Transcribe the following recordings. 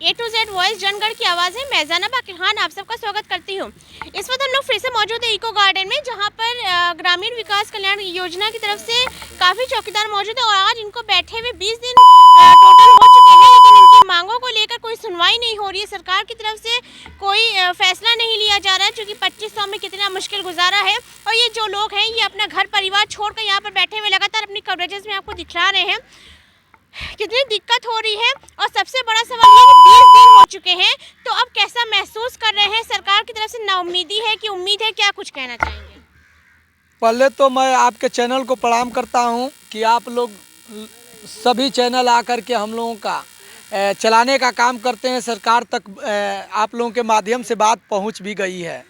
A to Z voice Jangarh की आवाज़ है। मैं ज़ैनब आकिल खान आप सबका स्वागत करती हूँ। इस वक्त हम लोग फिर से मौजूद है इको गार्डन में, जहाँ पर ग्रामीण विकास कल्याण योजना की तरफ से काफ़ी चौकीदार मौजूद है और आज इनको बैठे हुए 20 दिन टोटल हो चुके हैं, लेकिन इनकी मांगों को लेकर कोई सुनवाई नहीं हो रही है। सरकार की तरफ से कोई फैसला नहीं लिया जा रहा है, चूँकि 2500 में कितना मुश्किल गुजारा है। और ये जो लोग हैं ये अपना घर परिवार छोड़कर यहाँ पर बैठे हुए लगातार अपनी कवरेजेस में आपको दिखला रहे हैं कितनी दिक्कत हो रही है। और सबसे बड़ा सवाल ये कि 20 दिन हो चुके हैं, तो अब कैसा महसूस कर रहे हैं? सरकार की तरफ से नाउम्मीदी है कि उम्मीद है? क्या कुछ कहना चाहेंगे? पहले तो मैं आपके चैनल को प्रणाम करता हूं कि आप लोग सभी चैनल आकर के हम लोगों का चलाने का काम करते हैं। सरकार तक आप लोगों के माध्यम से बात पहुंच भी गई है,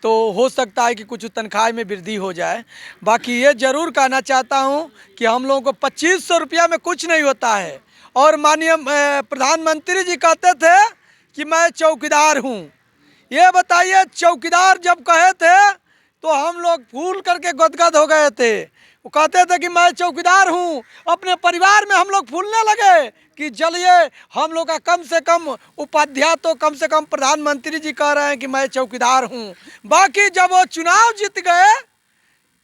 तो हो सकता है कि कुछ तनख्वाह में वृद्धि हो जाए। बाकी ये ज़रूर कहना चाहता हूं कि हम लोगों को 2500 रुपया में कुछ नहीं होता है। और माननीय प्रधानमंत्री जी कहते थे कि मैं चौकीदार हूं। ये बताइए, चौकीदार जब कहे थे तो हम लोग फूल करके गदगद हो गए थे। वो कहते थे कि मैं चौकीदार हूँ, अपने परिवार में हम लोग फूलने लगे कि चलिए हम लोग का कम से कम उपाध्याय तो कम से कम प्रधानमंत्री जी कह रहे हैं कि मैं चौकीदार हूँ। बाकी जब वो चुनाव जीत गए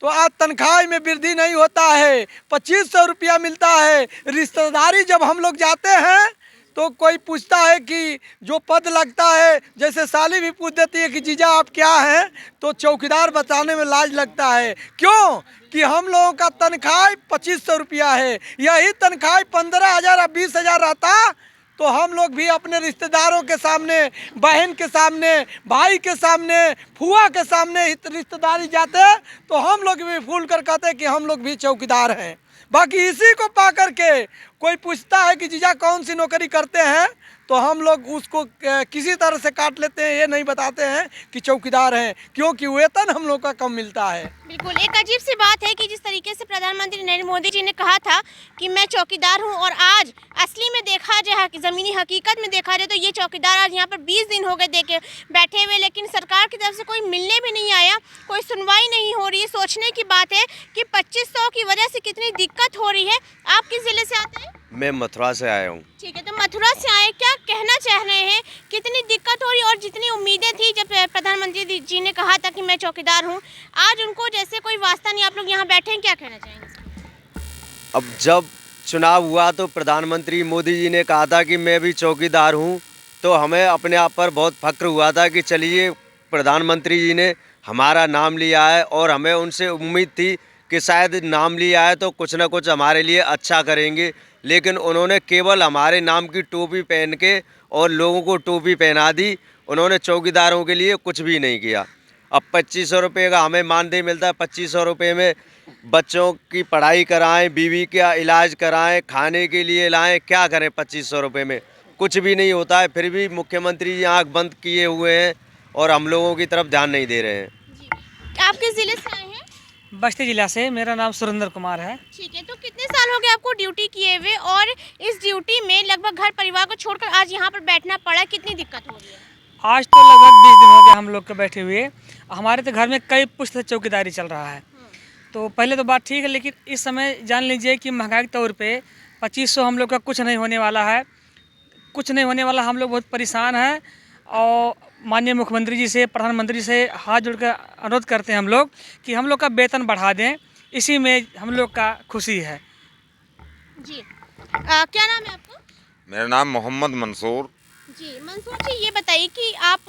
तो आज तनख्वाह में वृद्धि नहीं होता है, 2500 रुपया मिलता है। रिश्तेदारी जब हम लोग जाते हैं तो कोई पूछता है कि जो पद लगता है, जैसे साली भी पूछ देती है कि जीजा आप क्या हैं, तो चौकीदार बताने में लाज लगता है। क्यों कि हम लोगों का तनख्वाह 2500 रुपया है। यही तनख्वाह 15,000 या 20,000 रहता तो हम लोग भी अपने रिश्तेदारों के सामने, बहन के सामने, भाई के सामने, फुआ के सामने रिश्तेदारी जाते तो हम लोग भी फूल कर कहते कि हम लोग भी चौकीदार हैं। बाकी इसी को पा कर के कोई पूछता है कि जीजा कौन सी नौकरी करते हैं, तो हम लोग उसको किसी तरह से काट लेते हैं। ये नहीं बताते हैं कि चौकीदार हैं, क्योंकि वेतन हम लोग का कम मिलता है। बिल्कुल एक अजीब सी बात है कि जिस तरीके से प्रधानमंत्री नरेंद्र मोदी जी ने कहा था कि मैं चौकीदार हूं, और आज असली में देखा जाए, ज़मीनी हकीकत में देखा जाए तो ये चौकीदार आज यहाँ पर 20 दिन हो गए देखे बैठे हुए, लेकिन सरकार की तरफ से कोई मिलने भी नहीं आया, कोई सुनवाई नहीं हो रही है। सोचने की बात है कि 2500 की वजह से कितनी दिक्कत हो रही है। आप किस जिले से आते हैं? मैं मथुरा से आया हूँ। ठीक है, तो मथुरा से आए, क्या कहना चाह रहे हैं? कितनी दिक्कत हो रही है? और जितनी उम्मीदें थी जब प्रधानमंत्री जी ने कहा था कि मैं चौकीदार हूँ, आज उनको जैसे कोई वास्ता नहीं, आप लोग यहाँ बैठे हैं, क्या कहना चाहेंगे? अब जब चुनाव हुआ तो प्रधानमंत्री मोदी जी ने कहा था कि मैं भी चौकीदार हूँ, तो हमें अपने आप पर बहुत फक्र हुआ था कि चलिए प्रधानमंत्री जी ने हमारा नाम लिया है, और हमें उनसे उम्मीद थी कि शायद नाम लिया है तो कुछ ना कुछ हमारे लिए अच्छा करेंगे। लेकिन उन्होंने केवल हमारे नाम की टोपी पहन के और लोगों को टोपी पहना दी। उन्होंने चौकीदारों के लिए कुछ भी नहीं किया। अब 2500 रुपये का हमें मानदेय मिलता है। 2500 रुपये में बच्चों की पढ़ाई कराएं, बीवी का इलाज कराएं, खाने के लिए लाएं, क्या करें? 2500 रुपये में कुछ भी नहीं होता है। फिर भी मुख्यमंत्री जी आँख बंद किए हुए हैं और हम लोगों की तरफ ध्यान नहीं दे रहे हैं। जी, आप किस जिले से आए हैं? बस्ती जिला से। मेरा नाम सुरेंद्र कुमार है। ठीक है, तो कितने साल हो गए आपको ड्यूटी किए हुए, और इस ड्यूटी में लगभग घर परिवार को छोड़कर आज यहाँ पर बैठना पड़ा, कितनी दिक्कत हो रही है? आज तो लगभग 20 दिन हो गए हम लोग के बैठे हुए। हमारे तो घर में कई पुश्त से चौकीदारी चल रहा है। तो पहले तो बात ठीक है, लेकिन इस समय जान लीजिए कि महंगाई के तौर पे 2500 हम लोग का कुछ नहीं होने वाला है। कुछ नहीं होने वाला, हम लोग बहुत परेशान हैं। और माननीय मुख्यमंत्री जी से, प्रधानमंत्री से हाथ जोड़कर अनुरोध करते हैं हम लोग कि हम लोग का वेतन बढ़ा दें। इसी में हम लोग का खुशी है। जी, क्या नाम है आपका? मेरा नाम मोहम्मद मंसूर। जी मंसूर जी, ये बताइए कि आप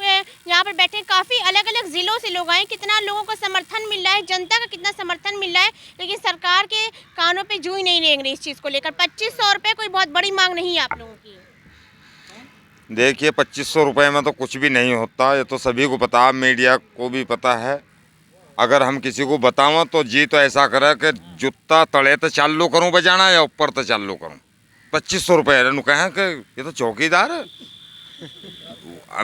यहाँ पर बैठे, काफ़ी अलग अलग ज़िलों से लोग आए, कितना लोगों का समर्थन मिल रहा है, जनता का कितना समर्थन मिल रहा है, लेकिन सरकार के कानों पे जूं ही नहीं रेंग रही इस चीज़ को लेकर। 2500 रुपये कोई बहुत बड़ी मांग नहीं है आप लोगों की। देखिए 2500 रुपये में तो कुछ भी नहीं होता, ये तो सभी को पता, मीडिया को भी पता है। अगर हम किसी को बताओ तो जी तो ऐसा करे कि जूता तले तो चालू करूँ बजाना या ऊपर तो चालू करूँ। 2500 रुपये कहें कि ये तो चौकीदार है।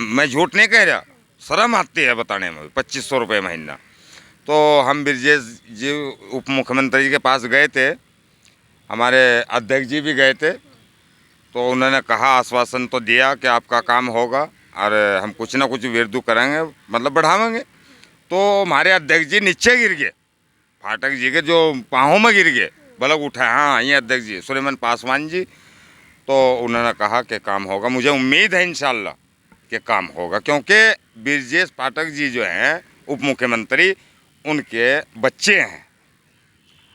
मैं झूठ नहीं कह रहा, शर्म आती है बताने में। 2500 रुपये महीना। तो हम ब्रजेश जी उप मुख्यमंत्री जी के पास गए थे, हमारे अध्यक्ष जी भी गए थे, तो उन्होंने कहा, आश्वासन तो दिया कि आपका काम होगा और हम कुछ ना कुछ वृद्धि करेंगे, मतलब बढ़ावेंगे। तो हमारे अध्यक्ष जी नीचे गिर गए, फाटक जी के जो पाँवों में गिर गए, बलक उठाए। हाँ, ये अध्यक्ष जी सुलेमान पासवान जी, तो उन्होंने कहा कि काम होगा। मुझे उम्मीद है इंशाल्लाह कि काम होगा, क्योंकि ब्रजेश पाठक जी जो हैं उप मुख्यमंत्री, उनके बच्चे हैं।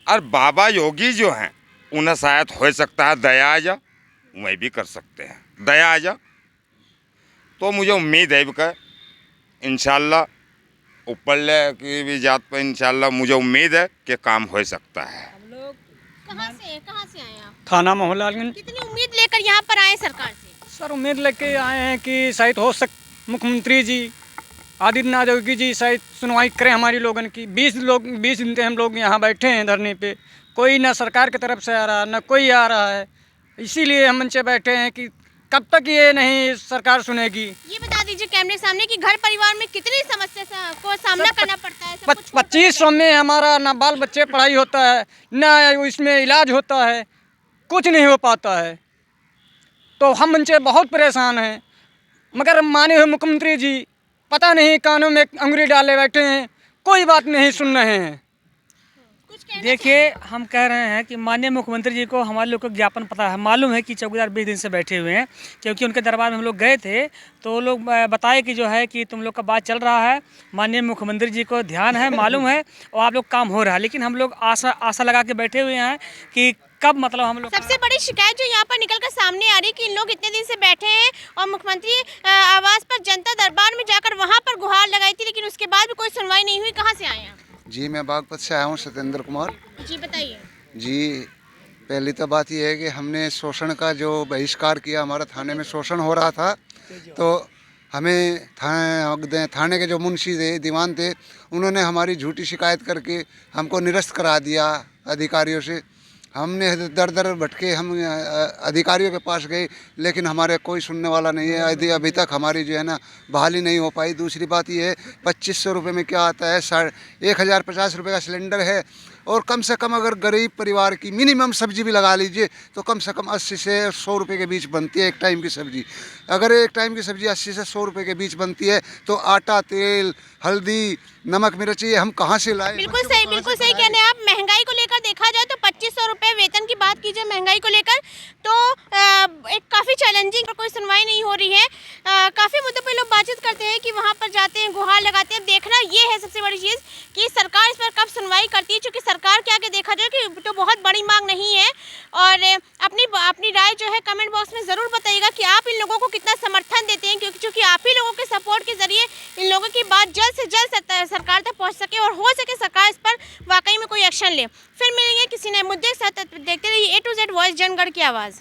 और बाबा योगी जो हैं उन्हें शायद हो सकता है दया आ जा, वही भी कर सकते हैं, दया आ जा। तो मुझे उम्मीद है कि इंशाल्लाह ऊपर की भी जात पर इंशाल्लाह मुझे उम्मीद है कि काम हो सकता है। कहाँ से आए आप? थाना मोहनलालगंज। कितनी उम्मीद लेकर यहाँ पर आए सरकार से? सर उम्मीद लेके आए हैं कि शायद मुख्यमंत्री जी आदित्यनाथ योगी जी शायद सुनवाई करें हमारी लोगन की। 20 दिन से हम लोग यहाँ बैठे हैं धरने पे, कोई ना सरकार की तरफ से आ रहा ना कोई आ रहा है। इसीलिए हम मंच पे बैठे हैं कि कब तक ये नहीं सरकार सुनेगी। ये बता दीजिए कैमरे के सामने कि घर परिवार में कितनी समस्या को सामना करना पड़ता है? 2500 में हमारा ना बाल बच्चे पढ़ाई होता है, ना इसमें इलाज होता है, कुछ नहीं हो पाता है। तो हम मंच पे बहुत परेशान हैं, मगर माने हुए मुख्यमंत्री जी पता नहीं कानों में अंगुली डाले बैठे हैं, कोई बात नहीं सुन रहे हैं। कुछ कहना देखिए, हम कह रहे हैं कि माननीय मुख्यमंत्री जी को हमारे लोग को ज्ञापन पता है, मालूम है कि चौकीदार 20 दिन से बैठे हुए हैं, क्योंकि उनके दरबार में हम लोग गए थे तो वो लोग बताए कि जो है कि तुम लोग का बात चल रहा है, माननीय मुख्यमंत्री जी को ध्यान है, मालूम है और आप लोग काम हो रहा है। लेकिन हम लोग आशा लगा के बैठे हुए हैं कि कब मतलब हम लोग। सबसे बड़ी शिकायत जो यहाँ पर निकलकर सामने आ रही है कि इन लोग इतने दिन से बैठे हैं और मुख्यमंत्री आवास पर जनता दरबार में जाकर वहाँ पर गुहार लगाई थी, लेकिन उसके बाद भी कोई सुनवाई नहीं हुई। कहाँ से आए हैं? जी मैं बागपत से आया हूँ, सत्येंद्र कुमार जी बताइए। जी। पहली तो बात यह है कि हमने शोषण का जो बहिष्कार किया, हमारा थाने में शोषण हो रहा था, तो हमें थाने के जो मुंशी थे, दीवान थे, उन्होंने हमारी झूठी शिकायत करके हमको निरस्त करा दिया अधिकारियों से। हमने दर दर भटके, हम अधिकारियों के पास गए, लेकिन हमारे कोई सुनने वाला नहीं है। अभी तक हमारी जो है ना बहाली नहीं हो पाई। दूसरी बात ये है 2500 रुपये में क्या आता है, 1050 रुपये का सिलेंडर है, और कम से कम अगर गरीब परिवार की मिनिमम सब्जी भी लगा लीजिए तो कम से कम 80 से 100 रुपये के बीच बनती है एक टाइम की सब्जी। अगर एक टाइम की सब्जी 80 से 100 रुपये के बीच बनती है तो आटा, तेल, हल्दी, नमक, मिर्च ये हम कहाँ से लाएं? बिल्कुल सही कहने हैं आप। महंगाई को लेकर देखा जाए तो 2500 रुपये वेतन की बात कीजिए महंगाई को लेकर तो एक काफ़ी चैलेंजिंग, पर कोई सुनवाई नहीं हो रही है। काफ़ी मुद्दों पे लोग बातचीत करते हैं कि वहाँ पर जाते हैं, गुहार लगाते हैं। देखना ये है सबसे बड़ी चीज़ कि सरकार इस पर कब सुनवाई करती है, क्योंकि सरकार के आगे देखा जाए कि तो बहुत बड़ी मांग नहीं है। और अपनी राय जो है कमेंट बॉक्स में ज़रूर बताइएगा कि आप इन लोगों को कितना समर्थन देते हैं, क्योंकि आप ही लोगों के सपोर्ट के जरिए इन लोगों की बात जल्द से जल्द सरकार तक पहुँच सके और हो सके सरकार इस पर वाकई में कोई एक्शन ले। फिर मिलेंगे किसी नए मुद्दे के साथ। देखते रहिए A to Z voice Jangarh की आवाज़।